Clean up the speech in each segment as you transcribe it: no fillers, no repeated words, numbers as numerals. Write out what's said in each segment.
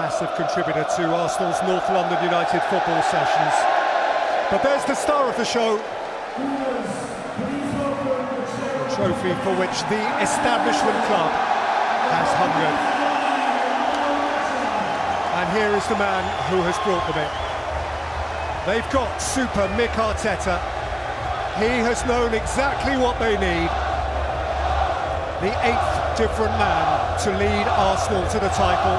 massive contributor to Arsenal's North London United football sessions. But there's the star of the show, the trophy for which the establishment club has hungered. And here is the man who has brought them it. They've got super Mick Arteta. He has known exactly what they need. The 8th different man to lead Arsenal to the title.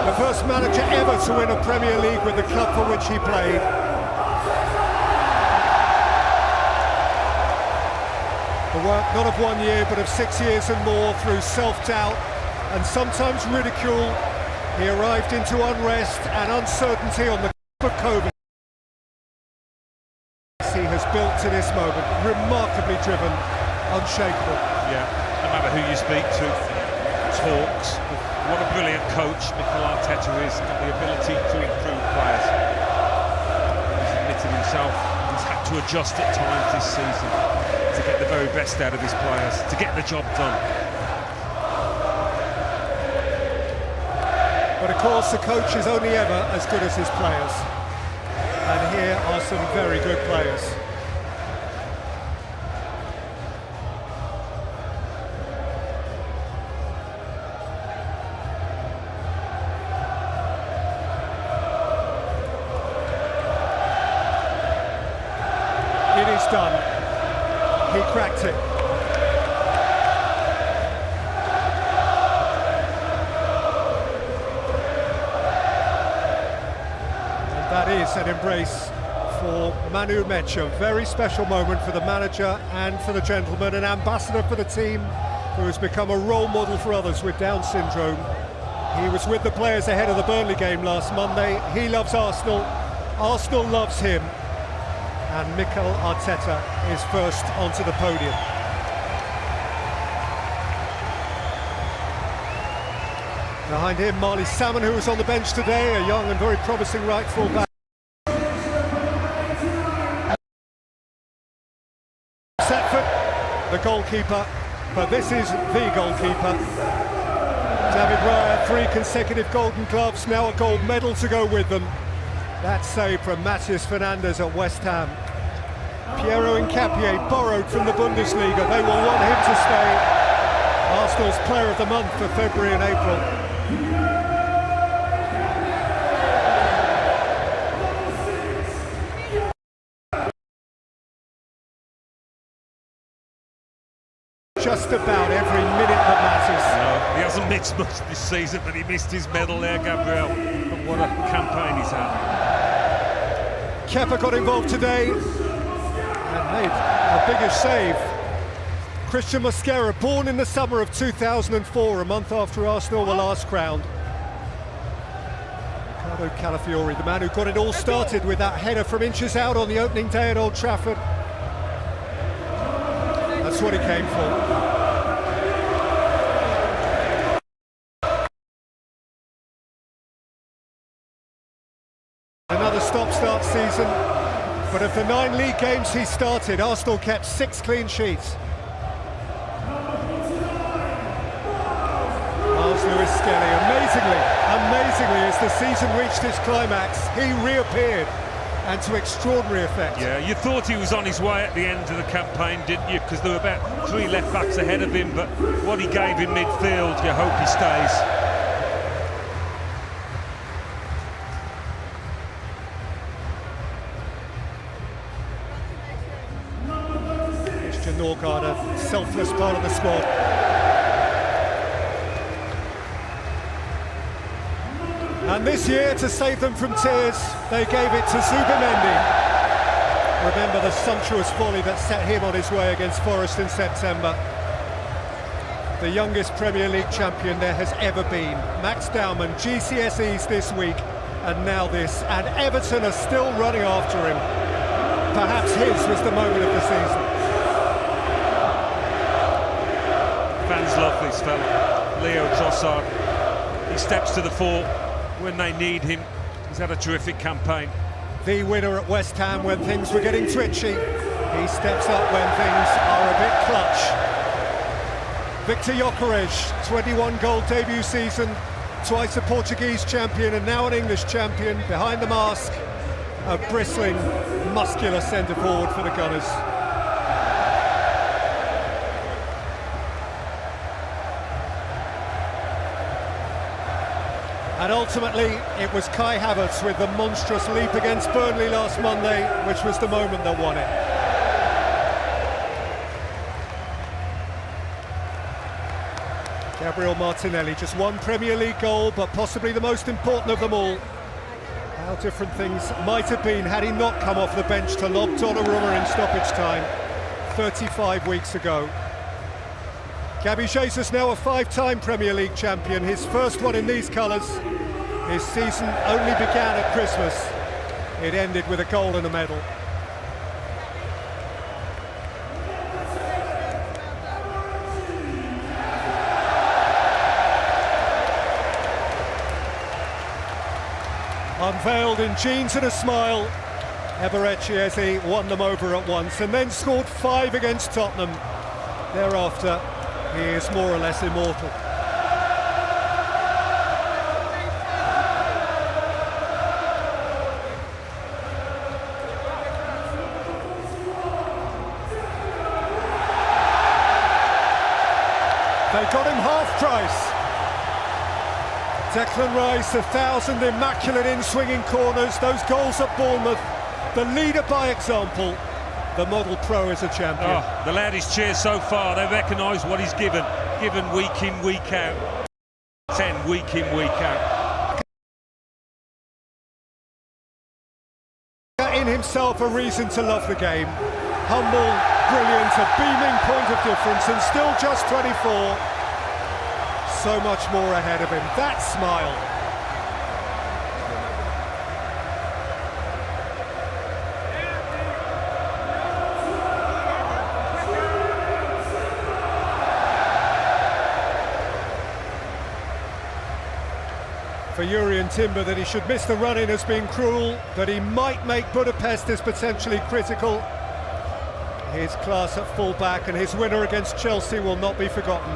The first manager ever to win a Premier League with the club for which he played. The work not of 1 year but of 6 years and more through self-doubt and sometimes ridicule. He arrived into unrest and uncertainty on the cusp of COVID. He has built to this moment, remarkably driven, unshakable. Yeah, no matter who you speak to, talks. What a brilliant coach Mikel Arteta is, got the ability to improve players. He's admitted himself, he's had to adjust at times this season to get the very best out of his players, to get the job done. But of course, the coach is only ever as good as his players. And here are some very good players. It is done. He cracked it. That is an embrace for Manu Mecha. Very special moment for the manager and for the gentleman, an ambassador for the team who has become a role model for others with Down syndrome. He was with the players ahead of the Burnley game last Monday. He loves Arsenal, Arsenal loves him, and Mikel Arteta is first onto the podium. Behind him, Marley Salmon, who was on the bench today, a young and very promising right full-back. Setford, the goalkeeper, but this is the goalkeeper. David Raya, 3 consecutive Golden Gloves, now a gold medal to go with them. That save from Matheus Fernandes at West Ham. Piero Hincapié borrowed from the Bundesliga. They will want him to stay Arsenal's Player of the Month for February and April. Just about every minute that matters. No, he hasn't missed much this season, but he missed his medal there, Gabriel. But what a campaign he's had. Kepa got involved today and made a biggish save. Christian Mosquera, born in the summer of 2004, a month after Arsenal were last crowned. Ricardo Calafiori, the man who got it all started with that header from inches out on the opening day at Old Trafford. That's what he came for. Another stop-start season, but of the 9 league games he started, Arsenal kept 6 clean sheets. Miles Lewis-Skelly, amazingly, as the season reached its climax, he reappeared, and to extraordinary effect. Yeah, you thought he was on his way at the end of the campaign, didn't you? Because there were about 3 left-backs ahead of him, but what he gave in midfield, you hope he stays. Christian Norgard, a selfless part of the squad. And this year, to save them from tears, they gave it to Zubimendi. Remember the sumptuous volley that set him on his way against Forest in September. The youngest Premier League champion there has ever been. Max Dowman, GCSEs this week, and now this. And Everton are still running after him. Perhaps his was the moment of the season. Fans love this fella, Leo Trossard. He steps to the fore when they need him. He's had a terrific campaign. The winner at West Ham when things were getting twitchy. He steps up when things are a bit clutch. Viktor Gyökeres, 21-goal debut season, twice a Portuguese champion and now an English champion. Behind the mask, a bristling, muscular centre forward for the Gunners. And ultimately, it was Kai Havertz with the monstrous leap against Burnley last Monday, which was the moment that won it. Gabriel Martinelli, just one Premier League goal, but possibly the most important of them all. How different things might have been had he not come off the bench to lob Donnarumma in stoppage time 35 weeks ago. Gabby Jesus, now a five-time Premier League champion, his first one in these colours. His season only began at Christmas. It ended with a goal and a medal. Unveiled in jeans and a smile, Eberechi Eze won them over at once and then scored 5 against Tottenham. Thereafter, he is more or less immortal. They got him half price. Declan Rice, 1,000 immaculate in-swinging corners, those goals at Bournemouth, the leader by example. The model pro is a champion. Oh, the loudest cheers so far. They recognise what he's given week in, week out. 10 week in, week out. In himself a reason to love the game. Humble, brilliant, a beaming point of difference, and still just 24. So much more ahead of him. That smile. For Jurrien Timber, that he should miss the run-in has been cruel, that he might make Budapest is potentially critical. His class at full-back and his winner against Chelsea will not be forgotten.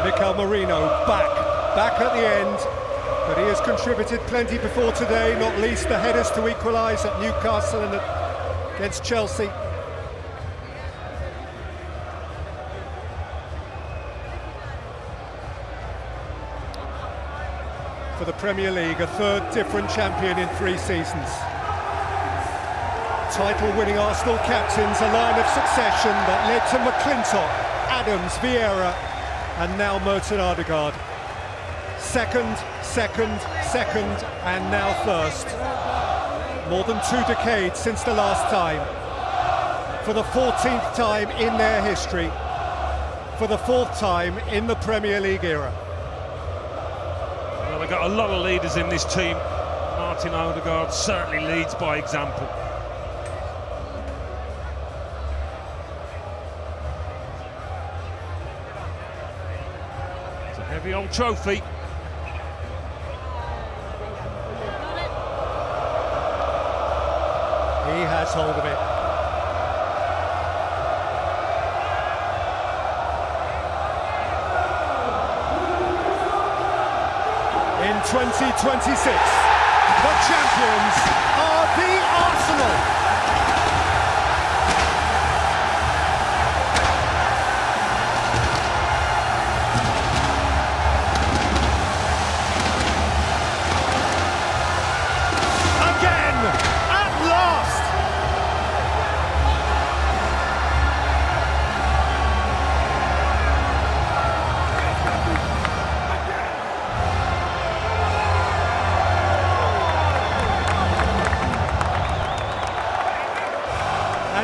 Mikel Merino back at the end, but he has contributed plenty before today, not least the headers to equalise at Newcastle and against Chelsea. For the Premier League, a third different champion in 3 seasons. Title-winning Arsenal captains, a line of succession that led to McClintock, Adams, Vieira, and now Merton Odegaard. Second, and now first. More than 2 decades since the last time. For the 14th time in their history. For the 4th time in the Premier League era. Well, they've got a lot of leaders in this team. Martin Odegaard certainly leads by example. It's a heavy old trophy. He has hold of it. In 2026, the champions are the Arsenal.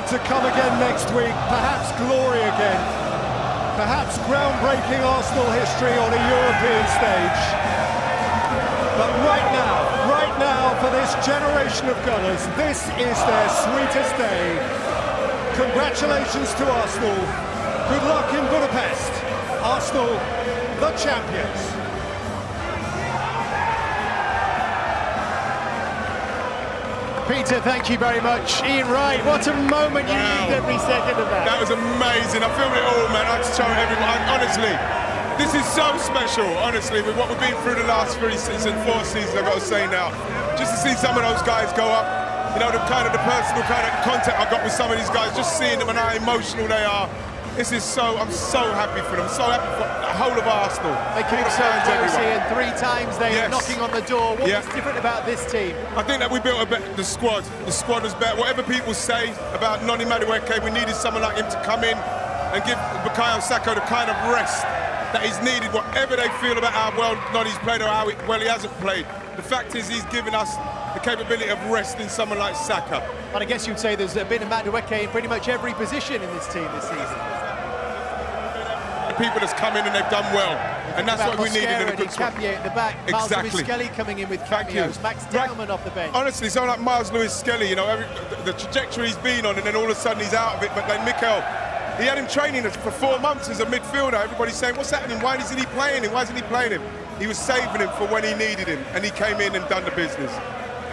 To come again next week, perhaps glory again, perhaps groundbreaking Arsenal history on a European stage. But right now, for this generation of Gunners, this is their sweetest day. Congratulations to Arsenal. Good luck in Budapest. Arsenal, the champions. Peter, thank you very much. Ian Wright, what a moment. You lived every second of that. That was amazing. I filmed it all, man. I just told everyone, honestly, this is so special, honestly, with what we've been through the last 3 seasons, 4 seasons, I've got to say now. Just to see some of those guys go up, you know, the personal kind of contact I got with some of these guys, just seeing them and how emotional they are. This is I'm so happy for them, so happy for the whole of Arsenal. They came so close, Ian. 3 times they were knocking on the door. What was different about this team? I think that we built the squad. The squad was better. Whatever people say about Noni Madueke, we needed someone like him to come in and give Bukayo Saka the kind of rest that he's needed, whatever they feel about how well Noni's played or how well he hasn't played. The fact is he's given us the capability of resting someone like Saka. And I guess you'd say there's been a Madueke in pretty much every position in this team this season. The people that's come in and they've done well, and that's what we needed in a good squad. Capia at the back, Exactly. Miles Lewis-Skelly coming in with cameos, Max Dellman off the bench. Honestly, someone like Miles Lewis-Skelly, you know, the trajectory he's been on, and then all of a sudden he's out of it. But like Mikel, he had him training for 4 months as a midfielder. Everybody's saying, what's happening? Why isn't he playing him? Why isn't he playing him? He was saving him for when he needed him, and he came in and done the business.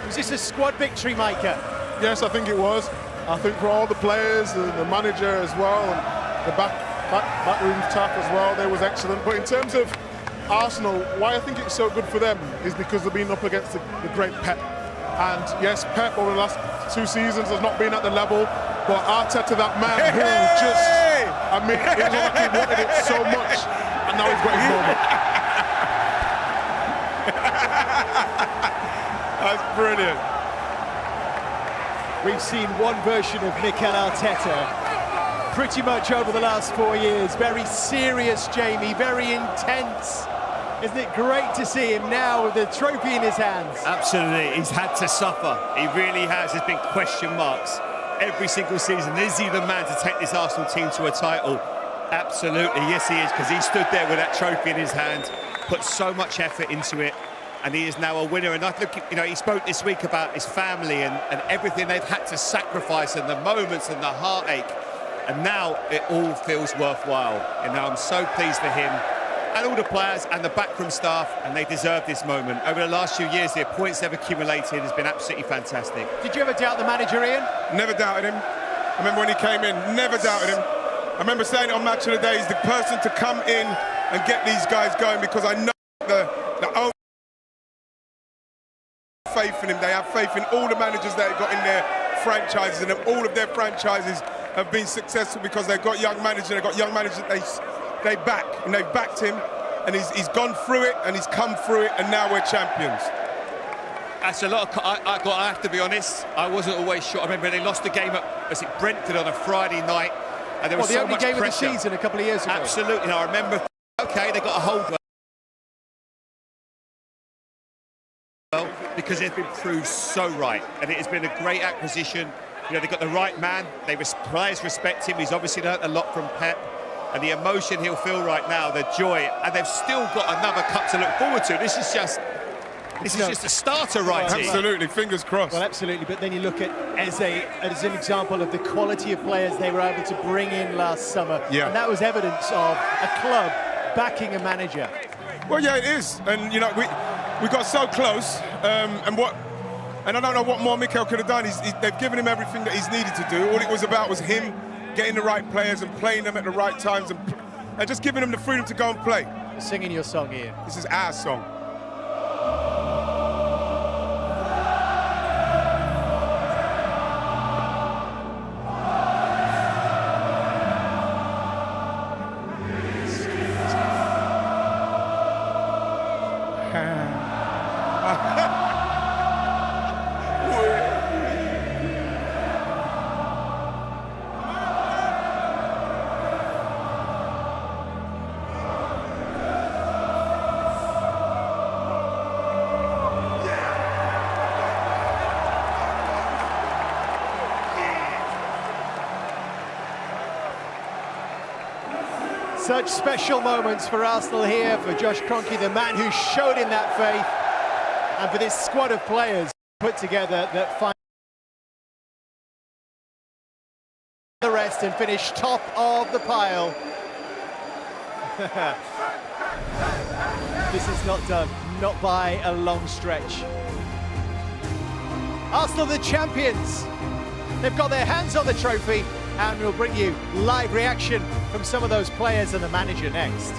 Was this a squad victory, Micah? Yes, I think it was. I think for all the players, the manager as well, and the backroom staff as well, they was excellent. But in terms of Arsenal, why I think it's so good for them is because they've been up against the great Pep. And yes, Pep over the last 2 seasons has not been at the level, but Arteta, that man who just, I mean, it was like he wanted it so much, and now he's got his moment. That's brilliant. We've seen one version of Mikel Arteta pretty much over the last 4 years. Very serious, Jamie, very intense. Isn't it great to see him now with the trophy in his hands? Absolutely, he's had to suffer. He really has. There's been question marks every single season. Is he the man to take this Arsenal team to a title? Absolutely, yes he is, because he stood there with that trophy in his hand, put so much effort into it, and he is now a winner. And I look, you know, he spoke this week about his family and everything they've had to sacrifice, and the moments and the heartache, and now it all feels worthwhile. And now I'm so pleased for him and all the players and the backroom staff, and they deserve this moment. Over the last few years, the points they've accumulated has been absolutely fantastic. Did you ever doubt the manager, Ian? Never doubted him. I remember when he came in, never doubted him. I remember saying it on Match of the Day, he's the person to come in and get these guys going, because I know the own faith in him. They have faith in all the managers that have got in their franchises, and all of their franchises have been successful because they've got young managers, they've got young managers that they back, and they've backed him, and he's gone through it, and he's come through it, and now we're champions. That's a lot of... I have to be honest, I wasn't always sure. I remember they lost the game at Brentford on a Friday night, and there was so much pressure. The only game of the season a couple of years ago. Absolutely, and I remember, okay, they got a hold well, because they've been proved so right, and it has been a great acquisition. You know, they've got the right man, players respect him, he's obviously learnt a lot from Pep, and the emotion he'll feel right now, the joy, and they've still got another cup to look forward to. This is just a starter right here. Absolutely, fingers crossed. Well, absolutely, but then you look at as an example of the quality of players they were able to bring in last summer, and that was evidence of a club backing a manager. Well, yeah, it is, and you know, we got so close, and I don't know what more Mikel could have done. They've given him everything that he's needed to do. All it was about was him getting the right players and playing them at the right times, and just giving them the freedom to go and play. Singing your song, Ian. This is our song. Such special moments for Arsenal here, for Josh Kroenke, the man who showed him that faith, and for this squad of players put together that find the rest and finish top of the pile. This is not done, not by a long stretch. Arsenal the champions. They've got their hands on the trophy, and we'll bring you live reaction from some of those players and the manager next.